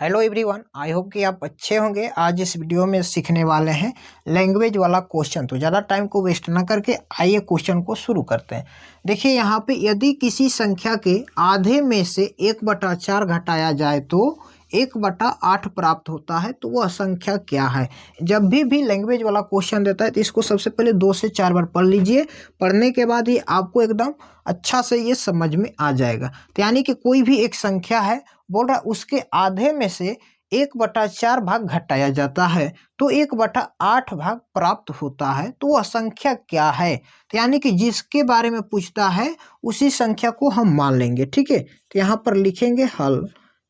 Hello everyone, I hope कि आप अच्छे होंगे। आज इस वीडियो में सीखने वाले हैं लैंग्वेज वाला क्वेश्चन। तो ज़्यादा टाइम को वेस्ट ना करके आइए क्वेश्चन को शुरू करते हैं। देखिए यहाँ पे यदि किसी संख्या के आधे में से 1/4 घटाया जाए तो 1/8 प्राप्त होता है, तो वह संख्या क्या है। जब भी लैंग्वेज वाला क्वेश्चन देता है तो इसको सबसे पहले 2 से 4 बार पढ़ लीजिए। पढ़ने के बाद ही आपको एकदम अच्छा से ये समझ में आ जाएगा। तो यानी कि कोई भी एक संख्या है, बोल रहा है उसके आधे में से 1/4 भाग घटाया जाता है तो 1/8 भाग प्राप्त होता है, तो वह संख्या क्या है। तो यानी कि जिसके बारे में पूछता है उसी संख्या को हम मान लेंगे। ठीक है, तो यहाँ पर लिखेंगे हल।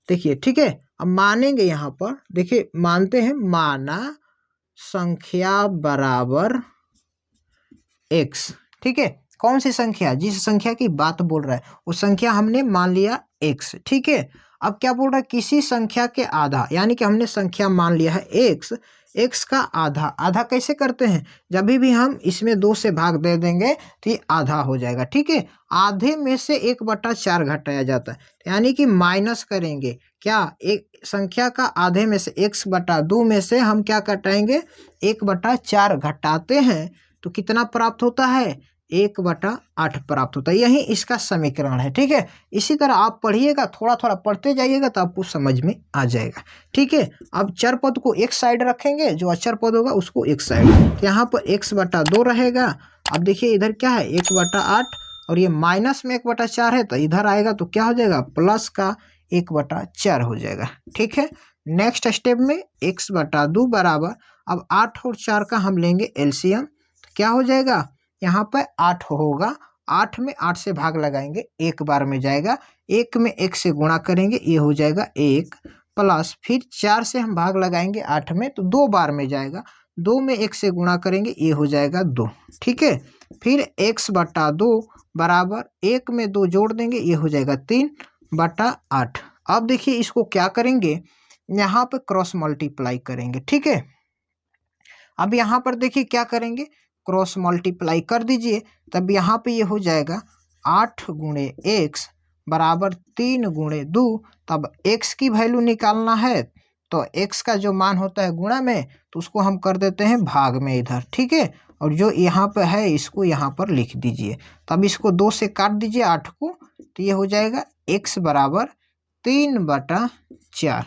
देखिए ठीक है, अब मानेंगे यहाँ पर। देखिए मानते हैं, माना संख्या बराबर x। ठीक है, कौन सी संख्या, जिस संख्या की बात बोल रहा है वो संख्या हमने मान लिया x। ठीक है, अब क्या बोल रहा है, किसी संख्या के आधा, यानी कि हमने संख्या मान लिया है x, x का आधा। आधा कैसे करते हैं, जब भी हम इसमें 2 से भाग दे देंगे तो ये आधा हो जाएगा। ठीक है, आधे में से 1/4 घटाया जाता है, यानी कि माइनस करेंगे क्या, एक संख्या का आधे में से x/2 में से हम क्या घटाएंगे, 1/4 घटाते हैं तो कितना प्राप्त होता है, 1/8 प्राप्त होता है। यही इसका समीकरण है। ठीक है, इसी तरह आप पढ़िएगा, थोड़ा थोड़ा पढ़ते जाइएगा तो आपको समझ में आ जाएगा। ठीक है, अब चर पद को एक साइड रखेंगे, जो अचर पद होगा उसको एक साइड। तो यहाँ पर x/2 रहेगा। अब देखिए इधर क्या है, 1/8, और ये माइनस में 1/4 है, तो इधर आएगा तो क्या हो जाएगा, प्लस का 1/4 हो जाएगा। ठीक है, नेक्स्ट स्टेप में x/2 बराबर, अब 8 और 4 का हम लेंगे एलसीएम, क्या हो जाएगा, यहाँ पर 8 होगा। 8 में 8 से भाग लगाएंगे, एक बार में जाएगा। 1 में 1 से गुणा करेंगे, ये हो जाएगा 1, प्लस फिर 4 से हम भाग लगाएंगे 8 में, तो 2 बार में जाएगा। 2 में 1 से गुणा करेंगे, ये हो जाएगा 2। ठीक है, फिर x/2 बराबर 1 में 2 जोड़ देंगे, ये हो जाएगा 3/8। अब देखिए इसको क्या करेंगे, यहाँ पे क्रॉस मल्टीप्लाई करेंगे। ठीक है, अब यहाँ पर देखिए क्या करेंगे, क्रॉस मल्टीप्लाई कर दीजिए, तब यहाँ पे ये हो जाएगा 8 गुणे x बराबर 3 गुणे 2। तब x की वैल्यू निकालना है तो x का जो मान होता है गुणा में, तो उसको हम कर देते हैं भाग में इधर। ठीक है, और जो यहाँ पे है इसको यहाँ पर लिख दीजिए। तब इसको 2 से काट दीजिए 8 को, तो ये हो जाएगा x बराबर 3/4।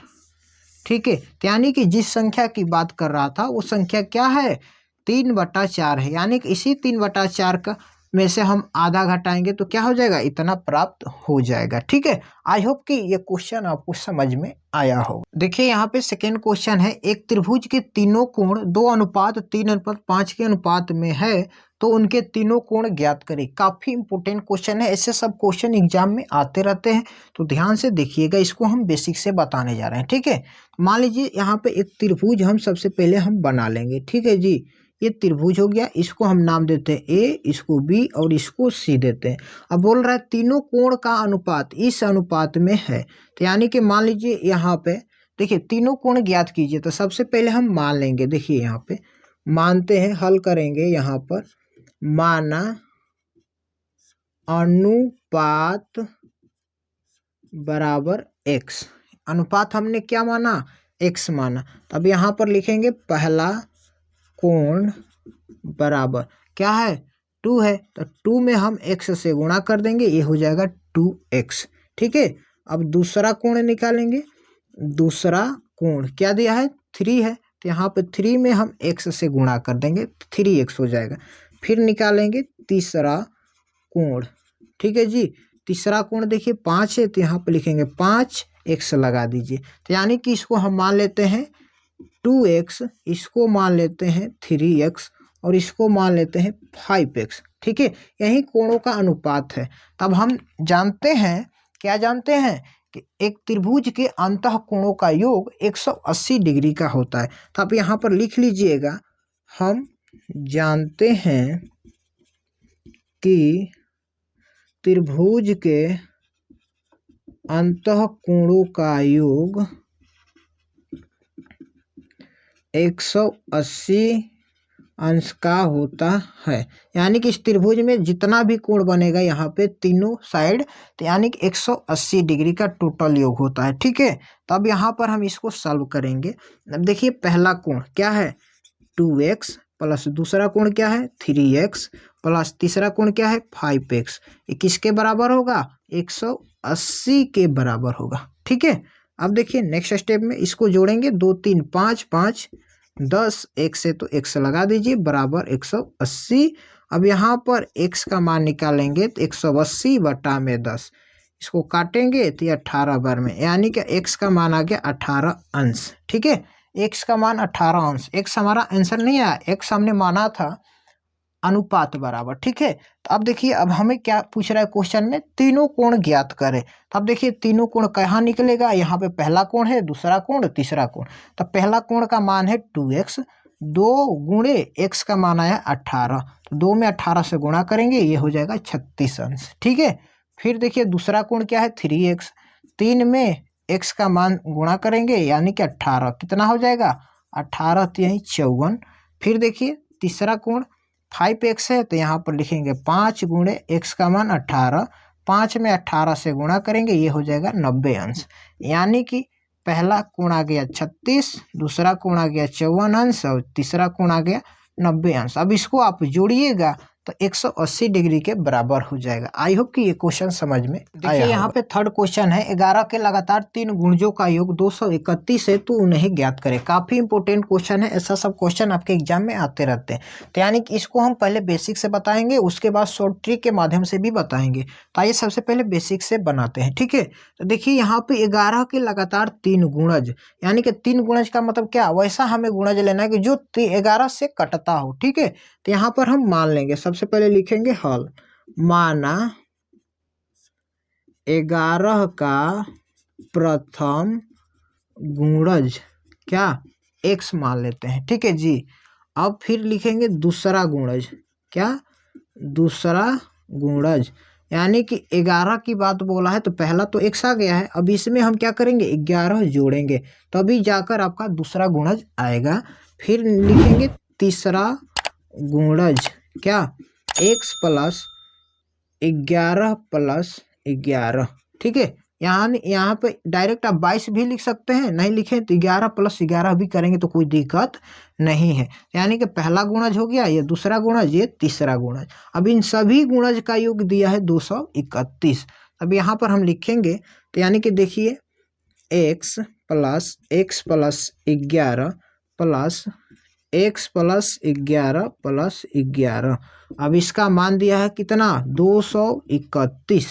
ठीक है, तो यानी कि जिस संख्या की बात कर रहा था वो संख्या क्या है, 3/4 है। यानी कि इसी 3/4 का में से हम आधा घटाएंगे तो क्या हो जाएगा, इतना प्राप्त हो जाएगा। ठीक है, आई होप कि ये क्वेश्चन आपको समझ में आया हो। देखिए यहाँ पे सेकेंड क्वेश्चन है, एक त्रिभुज के तीनों कोण 2:3:5 के अनुपात में है, तो उनके तीनों कोण ज्ञात करें। काफी इंपोर्टेंट क्वेश्चन है, ऐसे सब क्वेश्चन एग्जाम में आते रहते हैं, तो ध्यान से देखिएगा। इसको हम बेसिक से बताने जा रहे हैं। ठीक है, मान लीजिए यहाँ पे एक त्रिभुज हम सबसे पहले हम बना लेंगे। ठीक है जी, ये त्रिभुज हो गया, इसको हम नाम देते हैं ए, इसको बी और इसको सी देते हैं। अब बोल रहा है तीनों कोण का अनुपात इस अनुपात में है, तो यानी कि मान लीजिए यहाँ पे देखिए तीनों कोण ज्ञात कीजिए। तो सबसे पहले हम मान लेंगे, देखिए यहाँ पे मानते हैं, हल करेंगे। यहाँ पर माना अनुपात बराबर x, अनुपात हमने क्या माना, x माना। तब यहाँ पर लिखेंगे पहला कोण बराबर क्या है, 2 है, तो 2 में हम x से गुणा कर देंगे, ये हो जाएगा 2x। ठीक है, अब दूसरा कोण निकालेंगे। दूसरा कोण क्या दिया है, 3 है, तो यहाँ पे 3 में हम x से गुणा कर देंगे, 3x हो जाएगा। फिर निकालेंगे तीसरा कोण। ठीक है जी, तीसरा कोण देखिए 5 है, तो यहाँ पे लिखेंगे 5x लगा दीजिए। तो यानी कि इसको हम मान लेते हैं 2x, इसको मान लेते हैं 3x और इसको मान लेते हैं 5x। ठीक है, यही कोणों का अनुपात है। तब हम जानते हैं, क्या जानते हैं, कि एक त्रिभुज के अंतः कोणों का योग 180 डिग्री का होता है। तो आप यहाँ पर लिख लीजिएगा, हम जानते हैं कि त्रिभुज के अंतः कोणों का योग 180 अंश का होता है। यानी कि इस त्रिभुज में जितना भी कोण बनेगा यहाँ पे तीनों साइड, तो यानी कि 180 डिग्री का टोटल योग होता है। ठीक है, तो अब यहाँ पर हम इसको सॉल्व करेंगे। अब देखिए पहला कोण क्या है 2x प्लस दूसरा कोण क्या है 3x प्लस तीसरा कोण क्या है 5x, ये किसके बराबर होगा 180 के बराबर होगा। ठीक है, अब देखिए नेक्स्ट स्टेप में इसको जोड़ेंगे 2 3 5 5 10, एक से तो x लगा दीजिए बराबर 180। अब यहाँ पर x का मान निकालेंगे तो 180 बटा में 10, इसको काटेंगे तो ये 18 बार में, यानी कि x का मान आ गया 18 अंश। ठीक है, x का मान 18 अंश, x हमारा आंसर नहीं आया, x हमने माना था अनुपात बराबर। ठीक है, तो अब देखिए अब हमें क्या पूछ रहा है क्वेश्चन में, तीनों कोण ज्ञात करें। तो अब देखिए तीनों कोण कहाँ निकलेगा, यहाँ पे पहला कोण है, दूसरा कोण, तीसरा कोण। तो पहला कोण का मान है 2x, 2 गुणे x का मान आया 18, तो 2 में 18 से गुणा करेंगे, ये हो जाएगा 36 अंश। ठीक है, फिर देखिए दूसरा कोण क्या है 3x, 3 में x का मान गुणा करेंगे यानी कि 18, कितना हो जाएगा 18 यही 54। फिर देखिए तीसरा कोण 5x है, तो यहाँ पर लिखेंगे 5 गुणे x का मान 18, 5 में 18 से गुणा करेंगे, ये हो जाएगा 90 अंश। यानी कि पहला कोण आ गया 36, दूसरा कोण आ गया 54 अंश और तीसरा कोण आ गया 90 अंश। अब इसको आप जोड़िएगा तो 180 डिग्री के बराबर हो जाएगा। आई होप कि ये क्वेश्चन समझ में देखिए यहाँ पे थर्ड क्वेश्चन है, 11 के लगातार 3 गुणजों का योग 231 है, तो उन्हें ज्ञात करें। काफी इंपॉर्टेंट क्वेश्चन है, ऐसा सब क्वेश्चन आपके एग्जाम में आते रहते हैं। तो यानी कि इसको हम पहले बेसिक से बताएंगे, उसके बाद शॉर्ट ट्रिक के माध्यम से भी बताएंगे। तो आइए सबसे पहले बेसिक से बनाते हैं। ठीक है, तो देखिए यहाँ पे 11 के लगातार 3 गुणज, यानी कि 3 गुणज का मतलब क्या, वैसा हमें गुणज लेना है कि जो 11 से कटता हो। ठीक है, तो यहाँ पर हम मान लेंगे, सबसे पहले लिखेंगे हल, माना 11 का प्रथम गुणज क्या x मान लेते हैं। ठीक है जी, अब फिर लिखेंगे दूसरा गुणज, क्या दूसरा गुणज, यानी कि 11 की बात बोला है तो पहला तो x आ गया है, अब इसमें हम क्या करेंगे 11 जोड़ेंगे, तभी जाकर आपका दूसरा गुणज आएगा। फिर लिखेंगे तीसरा गुणज, क्या x प्लस 11 प्लस 11। ठीक है, यहाँ पे डायरेक्ट आप 22 भी लिख सकते हैं, नहीं लिखे तो 11 प्लस 11 भी करेंगे तो कोई दिक्कत नहीं है। यानी कि पहला गुणज हो गया, ये दूसरा गुणज, ये तीसरा गुणज। अब इन सभी गुणज का योग दिया है 231। अब यहाँ पर हम लिखेंगे तो यानी कि देखिए x plus 11 plus x plus 11 plus 11, अब इसका मान दिया है कितना 231।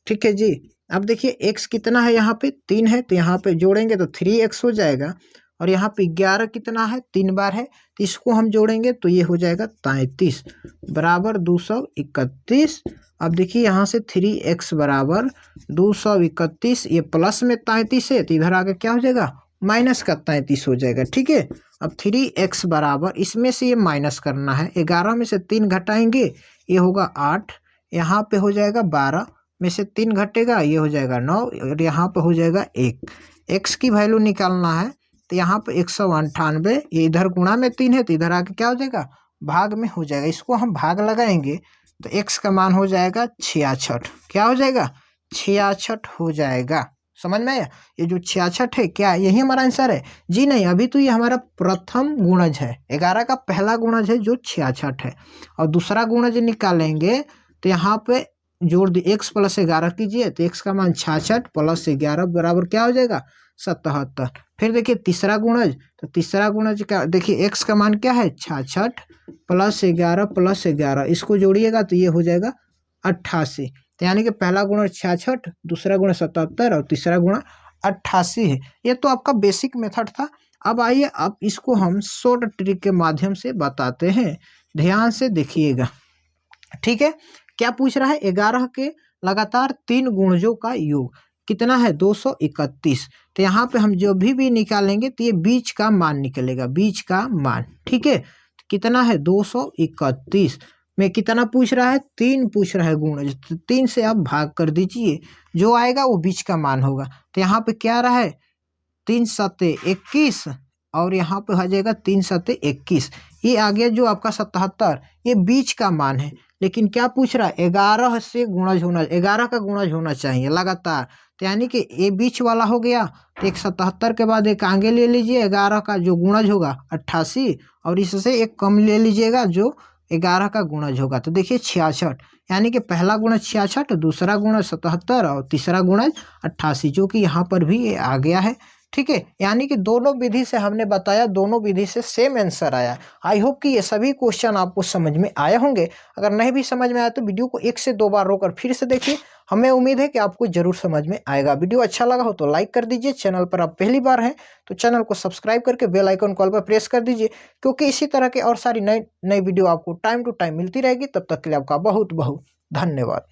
ठीक है जी, अब देखिए x कितना है, यहाँ पे 3 है, तो यहाँ पे जोड़ेंगे तो 3x हो जाएगा, और यहाँ पे 11 कितना है 3 बार है, तो इसको हम जोड़ेंगे तो ये हो जाएगा 33 बराबर 231। अब देखिए यहाँ से 3x बराबर 231, ये प्लस में 33 है तो इधर आके क्या हो जाएगा माइनस का 33 हो जाएगा। ठीक है, अब 3x बराबर इसमें से ये माइनस करना है, 11 में से 3 घटाएंगे ये होगा 8, यहाँ पे हो जाएगा 12 में से 3 घटेगा ये हो जाएगा 9, और यहाँ पे हो जाएगा 1। x की वैल्यू निकालना है तो यहाँ पे 198, ये इधर गुणा में 3 है तो इधर आके क्या हो जाएगा भाग में हो जाएगा, इसको हम भाग लगाएंगे तो x का मान हो जाएगा 66। क्या हो जाएगा 66 हो जाएगा। समझ में आया, ये जो 66 है क्या यही हमारा आंसर है जी? नहीं, अभी तो ये हमारा प्रथम गुणज है, 11 का पहला गुणज है जो 66 है, और दूसरा गुणज निकालेंगे तो यहाँ पे जोड़ दी x प्लस 11 कीजिए तो x का मान 66 प्लस 11 बराबर क्या हो जाएगा 77। फिर देखिए तीसरा गुणज, तो तीसरा गुणज का देखिए x का मान क्या है 66 प्लस 11 प्लस 11, इसको जोड़िएगा तो ये हो जाएगा 88। तो यानी कि पहला गुणा 66, दूसरा गुणा 77 और तीसरा गुणा 88 है। ये तो आपका बेसिक मेथड था। अब आइए अब इसको हम शॉर्ट ट्रिक के माध्यम से बताते हैं, ध्यान से देखिएगा। ठीक है, क्या पूछ रहा है 11 के लगातार 3 गुणजों का योग कितना है 231। तो यहाँ पे हम जो भी निकालेंगे तो ये बीच का मान निकलेगा, बीच का मान। ठीक है, तो कितना है 231 में कितना पूछ रहा है 3 पूछ रहा है गुणज, तो 3 से आप भाग कर दीजिए, जो आएगा वो बीच का मान होगा। तो यहाँ पे क्या रहा है 3 सत्ते 21 और यहाँ पे हो जाएगा 3 सत्ते 21, ये आ गया जो आपका 77, ये बीच का मान है। लेकिन क्या पूछ रहा है, 11 से गुणज होना, 11 का गुणज होना चाहिए लगातार। तो यानी कि ये बीच वाला हो गया। तो एक 77 के बाद एक आगे ले लीजिए 11 का जो गुणज होगा 88, और इससे एक कम ले लीजिएगा जो 11 का गुणज होगा। तो देखिए 66, यानी कि पहला गुणज 66, दूसरा गुणज 77 और तीसरा गुणज 88, जो कि यहाँ पर भी ये आ गया है। ठीक है, यानी कि दोनों विधि से हमने बताया, दोनों विधि से सेम आंसर आया। आई होप कि ये सभी क्वेश्चन आपको समझ में आए होंगे। अगर नहीं भी समझ में आया तो वीडियो को 1 से 2 बार रोकर फिर से देखिए, हमें उम्मीद है कि आपको जरूर समझ में आएगा। वीडियो अच्छा लगा हो तो लाइक कर दीजिए, चैनल पर आप पहली बार हैं तो चैनल को सब्सक्राइब करके बेल आइकन कॉल पर प्रेस कर दीजिए, क्योंकि इसी तरह के और सारी नई नई वीडियो आपको टाइम टू टाइम मिलती रहेगी। तब तक के लिए आपका बहुत बहुत धन्यवाद।